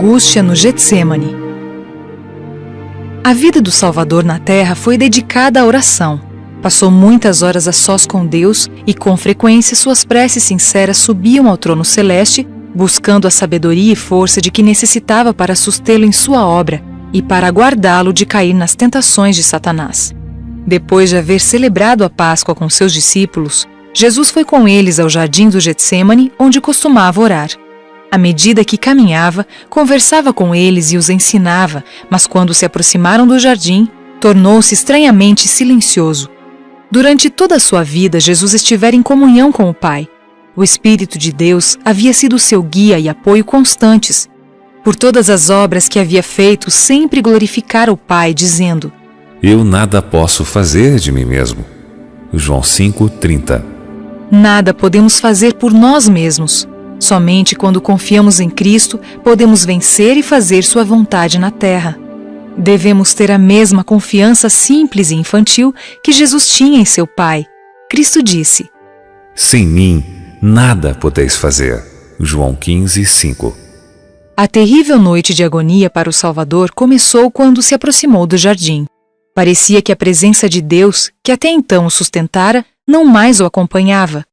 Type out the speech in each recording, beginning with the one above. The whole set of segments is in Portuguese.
angústia no Getsêmani. A vida do Salvador na terra foi dedicada à oração. Passou muitas horas a sós com Deus e, com frequência, suas preces sinceras subiam ao trono celeste, buscando a sabedoria e força de que necessitava para sustê-lo em sua obra e para guardá-lo de cair nas tentações de Satanás. Depois de haver celebrado a Páscoa com seus discípulos, Jesus foi com eles ao jardim do Getsêmani, onde costumava orar. À medida que caminhava, conversava com eles e os ensinava, mas quando se aproximaram do jardim, tornou-se estranhamente silencioso. Durante toda a sua vida, Jesus estivera em comunhão com o Pai. O Espírito de Deus havia sido seu guia e apoio constantes. Por todas as obras que havia feito, sempre glorificara o Pai, dizendo: Eu nada posso fazer de mim mesmo. João 5:30. Nada podemos fazer por nós mesmos. Somente quando confiamos em Cristo, podemos vencer e fazer sua vontade na terra. Devemos ter a mesma confiança simples e infantil que Jesus tinha em seu Pai. Cristo disse: Sem mim, nada podeis fazer. João 15:5. A terrível noite de agonia para o Salvador começou quando se aproximou do jardim. Parecia que a presença de Deus, que até então o sustentara, não mais o acompanhava.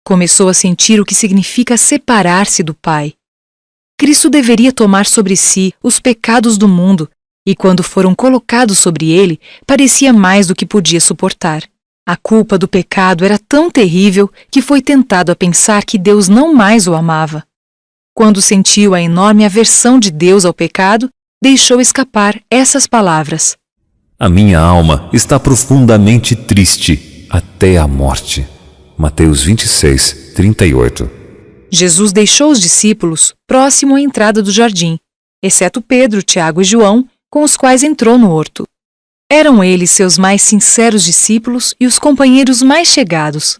Começou a sentir o que significa separar-se do Pai. Cristo deveria tomar sobre si os pecados do mundo, e quando foram colocados sobre ele, parecia mais do que podia suportar. A culpa do pecado era tão terrível que foi tentado a pensar que Deus não mais o amava. Quando sentiu a enorme aversão de Deus ao pecado, deixou escapar essas palavras: A minha alma está profundamente triste até a morte. Mateus 26:38. Jesus deixou os discípulos próximo à entrada do jardim, exceto Pedro, Tiago e João, com os quais entrou no horto. Eram eles seus mais sinceros discípulos e os companheiros mais chegados.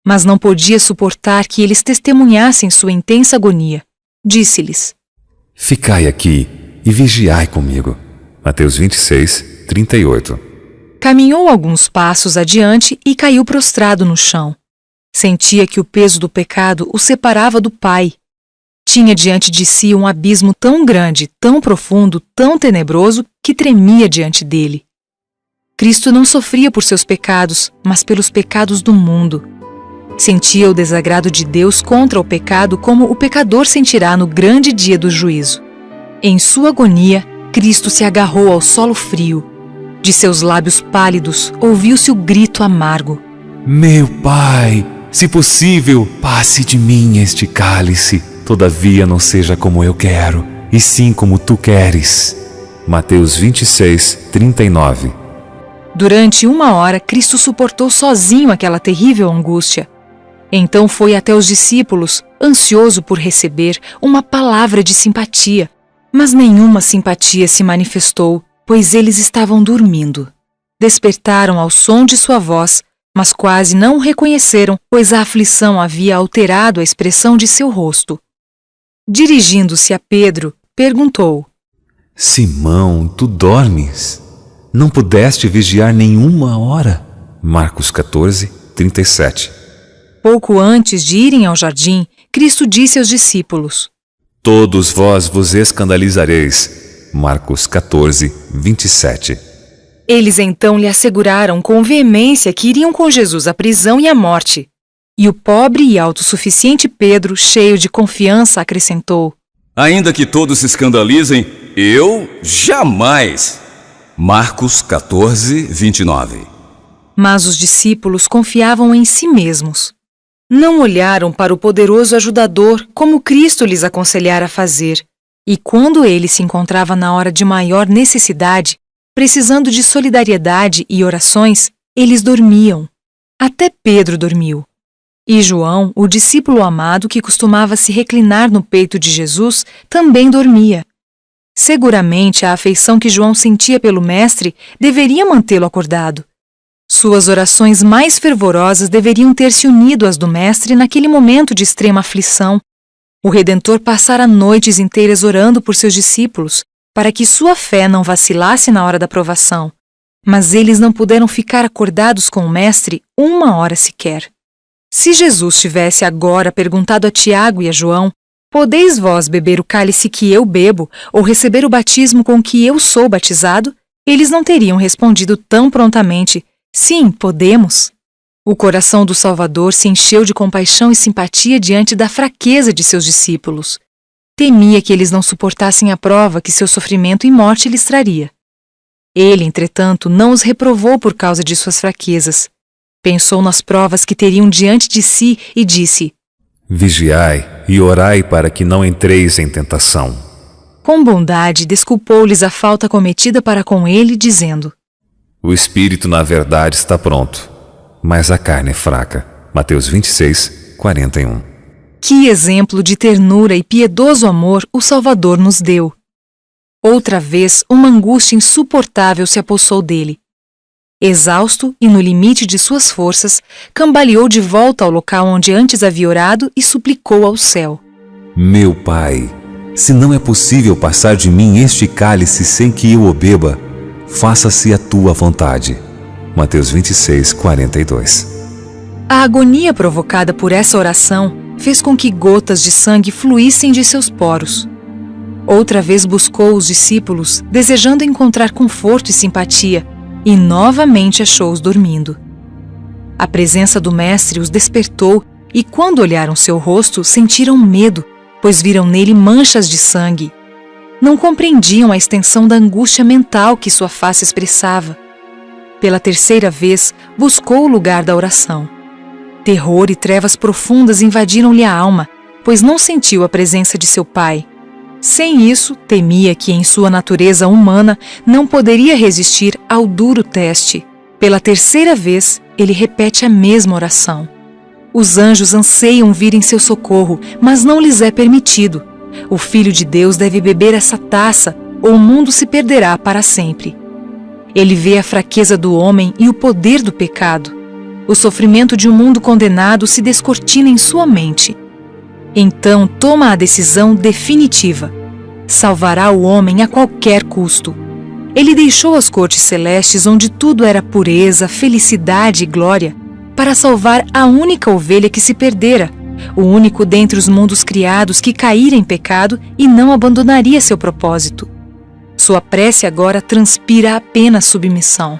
Mas não podia suportar que eles testemunhassem sua intensa agonia. Disse-lhes: Ficai aqui e vigiai comigo. Mateus 26:38. Caminhou alguns passos adiante e caiu prostrado no chão. Sentia que o peso do pecado o separava do Pai. Tinha diante de si um abismo tão grande, tão profundo, tão tenebroso, que tremia diante dele. Cristo não sofria por seus pecados, mas pelos pecados do mundo. Sentia o desagrado de Deus contra o pecado como o pecador sentirá no grande dia do juízo. Em sua agonia, Cristo se agarrou ao solo frio. De seus lábios pálidos, ouviu-se o grito amargo: Meu Pai, se possível, passe de mim este cálice. Todavia não seja como eu quero, e sim como tu queres. Mateus 26:39. Durante 1 hora, Cristo suportou sozinho aquela terrível angústia. Então foi até os discípulos, ansioso por receber uma palavra de simpatia. Mas nenhuma simpatia se manifestou, pois eles estavam dormindo. Despertaram ao som de sua voz, mas quase não o reconheceram, pois a aflição havia alterado a expressão de seu rosto. Dirigindo-se a Pedro, perguntou: Simão, tu dormes? Não pudeste vigiar nenhuma hora? Marcos 14:37. Pouco antes de irem ao jardim, Cristo disse aos discípulos: Todos vós vos escandalizareis. Marcos 14:27. Eles então lhe asseguraram com veemência que iriam com Jesus à prisão e à morte. E o pobre e autossuficiente Pedro, cheio de confiança, acrescentou: Ainda que todos se escandalizem, eu jamais. Marcos 14:29. Mas os discípulos confiavam em si mesmos. Não olharam para o poderoso ajudador como Cristo lhes aconselhara a fazer. E quando ele se encontrava na hora de maior necessidade, precisando de solidariedade e orações, eles dormiam. Até Pedro dormiu. E João, o discípulo amado que costumava se reclinar no peito de Jesus, também dormia. Seguramente a afeição que João sentia pelo Mestre deveria mantê-lo acordado. Suas orações mais fervorosas deveriam ter se unido às do Mestre naquele momento de extrema aflição. O Redentor passara noites inteiras orando por seus discípulos, para que sua fé não vacilasse na hora da provação. Mas eles não puderam ficar acordados com o Mestre 1 hora sequer. Se Jesus tivesse agora perguntado a Tiago e a João: Podeis vós beber o cálice que eu bebo, ou receber o batismo com que eu sou batizado? Eles não teriam respondido tão prontamente: sim, podemos. O coração do Salvador se encheu de compaixão e simpatia diante da fraqueza de seus discípulos. Temia que eles não suportassem a prova que seu sofrimento e morte lhes traria. Ele, entretanto, não os reprovou por causa de suas fraquezas. Pensou nas provas que teriam diante de si e disse: Vigiai e orai para que não entreis em tentação. Com bondade, desculpou-lhes a falta cometida para com ele, dizendo: O espírito, na verdade, está pronto, mas a carne é fraca. Mateus 26, 41. Que exemplo de ternura e piedoso amor o Salvador nos deu! Outra vez, uma angústia insuportável se apossou dele. Exausto e no limite de suas forças, cambaleou de volta ao local onde antes havia orado e suplicou ao céu: Meu Pai, se não é possível passar de mim este cálice sem que eu o beba, faça-se a tua vontade. Mateus 26, 42. A agonia provocada por essa oração fez com que gotas de sangue fluíssem de seus poros. Outra vez buscou os discípulos, desejando encontrar conforto e simpatia, e novamente achou-os dormindo. A presença do Mestre os despertou e, quando olharam seu rosto, sentiram medo, pois viram nele manchas de sangue. Não compreendiam a extensão da angústia mental que sua face expressava. Pela terceira vez, buscou o lugar da oração. Terror e trevas profundas invadiram-lhe a alma, pois não sentiu a presença de seu Pai. Sem isso, temia que, em sua natureza humana, não poderia resistir ao duro teste. Pela terceira vez, ele repete a mesma oração. Os anjos anseiam vir em seu socorro, mas não lhes é permitido. O Filho de Deus deve beber essa taça, ou o mundo se perderá para sempre. Ele vê a fraqueza do homem e o poder do pecado. O sofrimento de um mundo condenado se descortina em sua mente. Então toma a decisão definitiva. Salvará o homem a qualquer custo. Ele deixou as cortes celestes onde tudo era pureza, felicidade e glória, para salvar a única ovelha que se perdera, o único dentre os mundos criados que caíra em pecado e não abandonaria seu propósito. Sua prece agora transpira apenas submissão.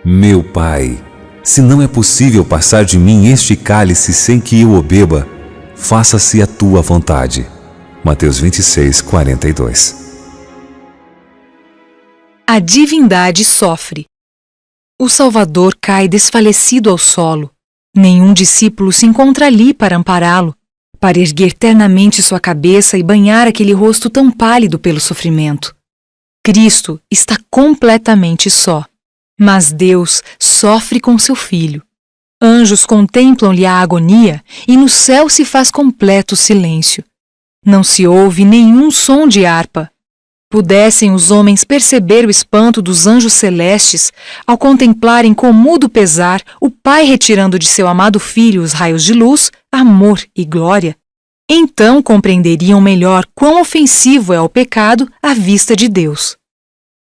Meu Pai, se não é possível passar de mim este cálice sem que eu o beba, faça-se a tua vontade. Mateus 26, 42. A divindade sofre. O Salvador cai desfalecido ao solo. Nenhum discípulo se encontra ali para ampará-lo, para erguer ternamente sua cabeça e banhar aquele rosto tão pálido pelo sofrimento. Cristo está completamente só, mas Deus sofre com seu Filho. Anjos contemplam-lhe a agonia e no céu se faz completo silêncio. Não se ouve nenhum som de harpa. Pudessem os homens perceber o espanto dos anjos celestes ao contemplarem com mudo pesar o Pai retirando de seu amado Filho os raios de luz, amor e glória, então compreenderiam melhor quão ofensivo é o pecado à vista de Deus.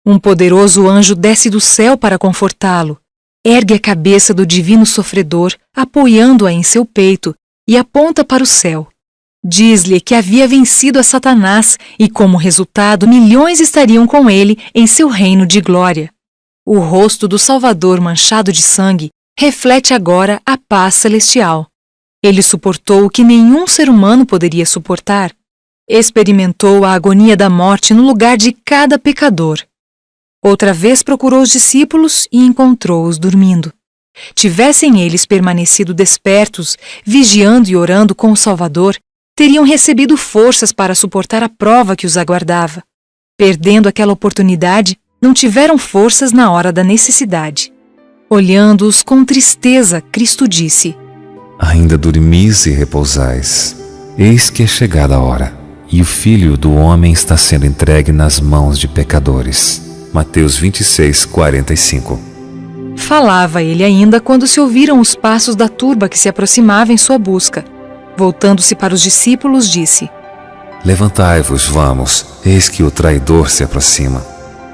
Um poderoso anjo desce do céu para confortá-lo, ergue a cabeça do divino sofredor, apoiando-a em seu peito, e aponta para o céu. Diz-lhe que havia vencido a Satanás e, como resultado, milhões estariam com ele em seu reino de glória. O rosto do Salvador manchado de sangue reflete agora a paz celestial. Ele suportou o que nenhum ser humano poderia suportar. Experimentou a agonia da morte no lugar de cada pecador. Outra vez procurou os discípulos e encontrou-os dormindo. Tivessem eles permanecido despertos, vigiando e orando com o Salvador, teriam recebido forças para suportar a prova que os aguardava. Perdendo aquela oportunidade, não tiveram forças na hora da necessidade. Olhando-os com tristeza, Cristo disse: Ainda dormis e repousais. Eis que é chegada a hora, e o Filho do Homem está sendo entregue nas mãos de pecadores. Mateus 26, 45. Falava ele ainda quando se ouviram os passos da turba que se aproximava em sua busca. Voltando-se para os discípulos, disse: Levantai-vos, vamos, eis que o traidor se aproxima.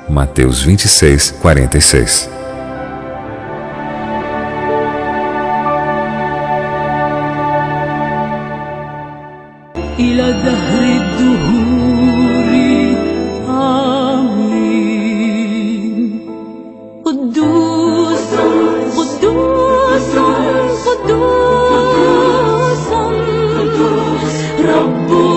Mateus 26, 46. إلى دهر الدهور آمين. قدوس قدوس قدوس رب